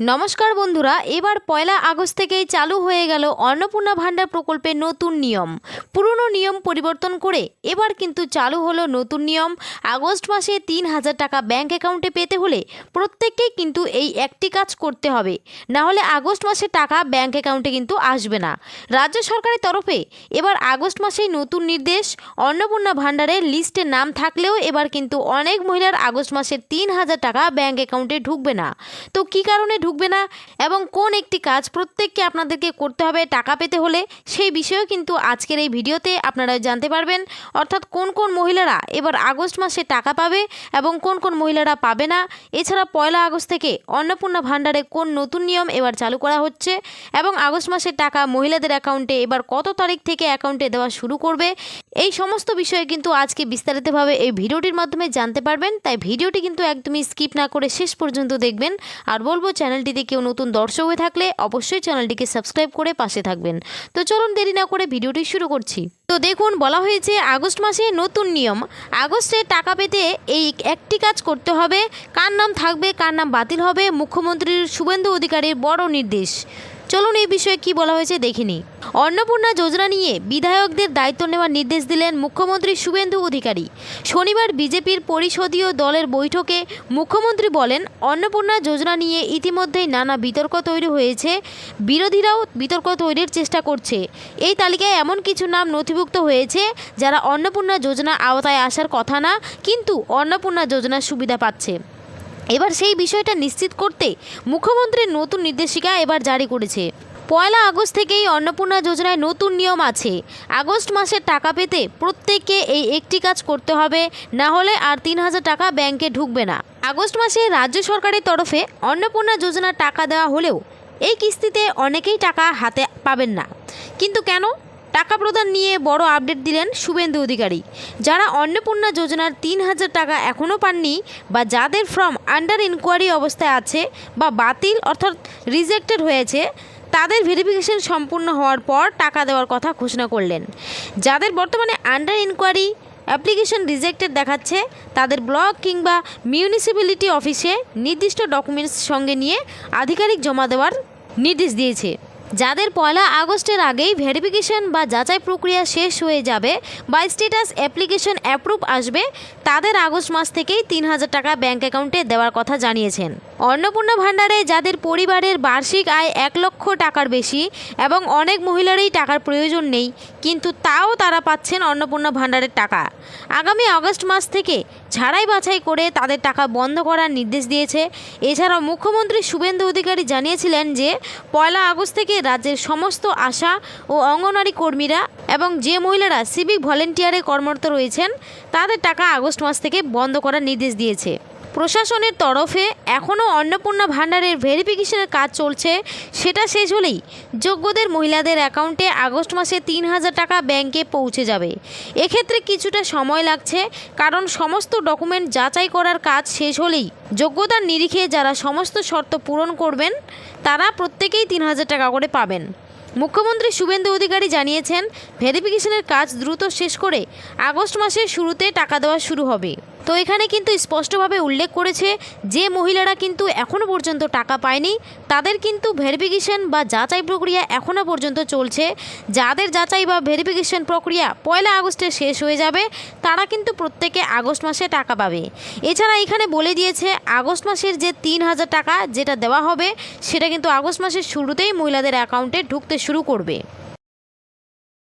নমস্কার বন্ধুরা, এবার পয়লা আগস্ট থেকেই চালু হয়ে গেল অন্নপূর্ণা ভাণ্ডার প্রকল্পের নতুন নিয়ম। পুরনো নিয়ম পরিবর্তন করে এবার কিন্তু চালু হলো নতুন নিয়ম। আগস্ট মাসে ৩,০০০ টাকা ব্যাংক অ্যাকাউন্টে পেতে হলে প্রত্যেককেই কিন্তু এই একটি কাজ করতে হবে, না হলে আগস্ট মাসে টাকা ব্যাংক অ্যাকাউন্টে কিন্তু আসবে না। রাজ্য সরকারের তরফে এবার আগস্ট মাসেই নতুন নির্দেশ। অন্নপূর্ণা ভাণ্ডারের লিস্টে নাম থাকলেও এবার কিন্তু অনেক মহিলার আগস্ট মাসে ৩,০০০ টাকা ব্যাংক অ্যাকাউন্টে ঢুকবে না। তো কী কারণে ঢুকবে না এবং কোন একটি কাজ প্রত্যেককে আপনাদেরকে করতে হবে টাকা পেতে হলে, সেই বিষয়েও কিন্তু আজকের এই ভিডিওতে আপনারা জানতে পারবেন। অর্থাৎ কোন কোন মহিলারা এবার আগস্ট মাসে টাকা পাবে এবং কোন কোন মহিলারা পাবে না। এছাড়া পয়লা আগস্ট থেকে অন্নপূর্ণা ভাণ্ডারে কোন নতুন নিয়ম এবার চালু করা হচ্ছে এবং আগস্ট মাসের টাকা মহিলাদের অ্যাকাউন্টে এবার কত তারিখ থেকে অ্যাকাউন্টে দেওয়া শুরু করবে, এই সমস্ত বিষয়ে কিন্তু আজকে বিস্তারিতভাবে এই ভিডিওটির মাধ্যমে জানতে পারবেন। তাই ভিডিওটি কিন্তু একদমই স্কিপ না করে শেষ পর্যন্ত দেখবেন। আর বলবো, চ্যানেলটিতে কেউ নতুন দর্শক হয়ে থাকলে অবশ্যই চ্যানেলটিকে সাবস্ক্রাইব করে পাশে থাকবেন। তো চলুন দেরি না করে ভিডিওটি শুরু করছি। তো দেখুন, বলা হয়েছে আগস্ট মাসে নতুন নিয়ম। আগস্টে টাকা পেতে এই একটি কাজ করতে হবে। কার নাম থাকবে, কার নাম বাতিল হবে, মুখ্যমন্ত্রীর শুভেন্দু অধিকারীর বড় নির্দেশ। চলুন এই বিষয়ে কি বলা হয়েছে দেখিনি। অন্নপূর্ণা যোজনা নিয়ে বিধায়কদের দায়িত্ব নেওয়ার নির্দেশ দিলেন মুখ্যমন্ত্রী শুভেন্দু অধিকারী। শনিবার বিজেপির পরিষদীয় দলের বৈঠকে মুখ্যমন্ত্রী বলেন, অন্নপূর্ণা যোজনা নিয়ে ইতিমধ্যেই নানা বিতর্ক তৈরি হয়েছে। বিরোধীরাও বিতর্ক তৈরির চেষ্টা করছে। এই তালিকায় এমন কিছু নাম নথিভুক্ত হয়েছে যারা অন্নপূর্ণা যোজনা আওতায় আসার কথা না, কিন্তু অন্নপূর্ণা যোজনার সুবিধা পাচ্ছে। এবার সেই বিষয়টা নিশ্চিত করতে মুখ্যমন্ত্রীর নতুন নির্দেশিকা এবার জারি করেছে। পয়লা আগস্ট থেকেই অন্নপূর্ণা যোজনায় নতুন নিয়ম আছে। আগস্ট মাসের টাকা পেতে প্রত্যেককে এই একটি কাজ করতে হবে, না হলে আর ৩,০০০ টাকা ব্যাংকে ঢুকবে না। আগস্ট মাসে রাজ্য সরকারের তরফে অন্নপূর্ণা যোজনার টাকা দেওয়া হলেও এই কিস্তিতে অনেকেই টাকা হাতে পাবেন না। কিন্তু কেন? টাকা প্রদান নিয়ে বড় আপডেট দিলেন শুভেন্দু অধিকারী। যারা অন্নপূর্ণা যোজনার ৩,০০০ টাকা এখনও পাননি বা যাদের ফর্ম আন্ডার ইনকোয়ারি অবস্থায় আছে বা বাতিল অর্থাৎ রিজেক্টেড হয়েছে, তাদের ভেরিফিকেশন সম্পূর্ণ হওয়ার পর টাকা দেওয়ার কথা ঘোষণা করলেন। যাদের বর্তমানে আন্ডার ইনকোয়ারি অ্যাপ্লিকেশন রিজেক্টেড দেখাচ্ছে, তাদের ব্লক কিংবা মিউনিসিপ্যালিটি অফিসে নির্দিষ্ট ডকুমেন্টস সঙ্গে নিয়ে আধিকারিক জমা দেওয়ার নির্দেশ দিয়েছে। যাদের পয়লা আগস্টের আগেই ভেরিফিকেশন বা যাচাই প্রক্রিয়া শেষ হয়ে যাবে বা স্ট্যাটাস অ্যাপ্লিকেশন অ্যাপ্রুভ আসবে, তাদের আগস্ট মাস থেকেই ৩,০০০ টাকা ব্যাংক অ্যাকাউন্টে দেওয়ার কথা জানিয়েছেন। অন্নপূর্ণা ভাণ্ডারে যাদের পরিবারের বার্ষিক আয় ১,০০,০০০ টাকার বেশি এবং অনেক মহিলারই টাকার প্রয়োজন নেই, কিন্তু তাও তারা পাচ্ছেন অন্নপূর্ণা ভাণ্ডারের টাকা। আগামী আগস্ট মাস থেকে ছাড়াই বাছাই করে তাদের টাকা বন্ধ করার নির্দেশ দিয়েছে। এছাড়াও মুখ্যমন্ত্রী শুভেন্দু অধিকারী জানিয়েছিলেন যে পয়লা আগস্ট থেকে রাজ্যের সমস্ত আশা ও অঙ্গনওয়াড়ি কর্মীরা এবং যে মহিলারা সিভিক ভলেন্টিয়ারে কর্মরত রয়েছেন, তাদের টাকা আগস্ট মাস থেকে বন্ধ করার নির্দেশ দিয়েছে। প্রশাসনের তরফে এখনও অন্নপূর্ণা ভাণ্ডারের ভেরিফিকেশনের কাজ চলছে। সেটা শেষ হলেই যোগ্যদের মহিলাদের অ্যাকাউন্টে আগস্ট মাসে ৩,০০০ টাকা ব্যাংকে পৌঁছে যাবে। এক্ষেত্রে কিছুটা সময় লাগছে, কারণ সমস্ত ডকুমেন্ট যাচাই করার কাজ শেষ হলেই যোগ্যতার নিরিখে যারা সমস্ত শর্ত পূরণ করবেন তারা প্রত্যেকেই ৩,০০০ টাকা করে পাবেন। মুখ্যমন্ত্রী শুভেন্দু অধিকারী জানিয়েছেন, ভেরিফিকেশনের কাজ দ্রুত শেষ করে আগস্ট মাসের শুরুতে টাকা দেওয়া শুরু হবে। তো এখানে কিন্তু স্পষ্টভাবে উল্লেখ করেছে যে মহিলারা কিন্তু এখনও পর্যন্ত টাকা পায়নি, তাদের কিন্তু ভেরিফিকেশন বা যাচাই প্রক্রিয়া এখনও পর্যন্ত চলছে। যাদের যাচাই বা ভেরিফিকেশন প্রক্রিয়া পয়লা আগস্টে শেষ হয়ে যাবে, তারা কিন্তু প্রত্যেকে আগস্ট মাসে টাকা পাবে। এছাড়া এখানে বলে দিয়েছে আগস্ট মাসের যে ৩,০০০ টাকা যেটা দেওয়া হবে, সেটা কিন্তু আগস্ট মাসের শুরুতেই মহিলাদের অ্যাকাউন্টে ঢুকতে শুরু করবে।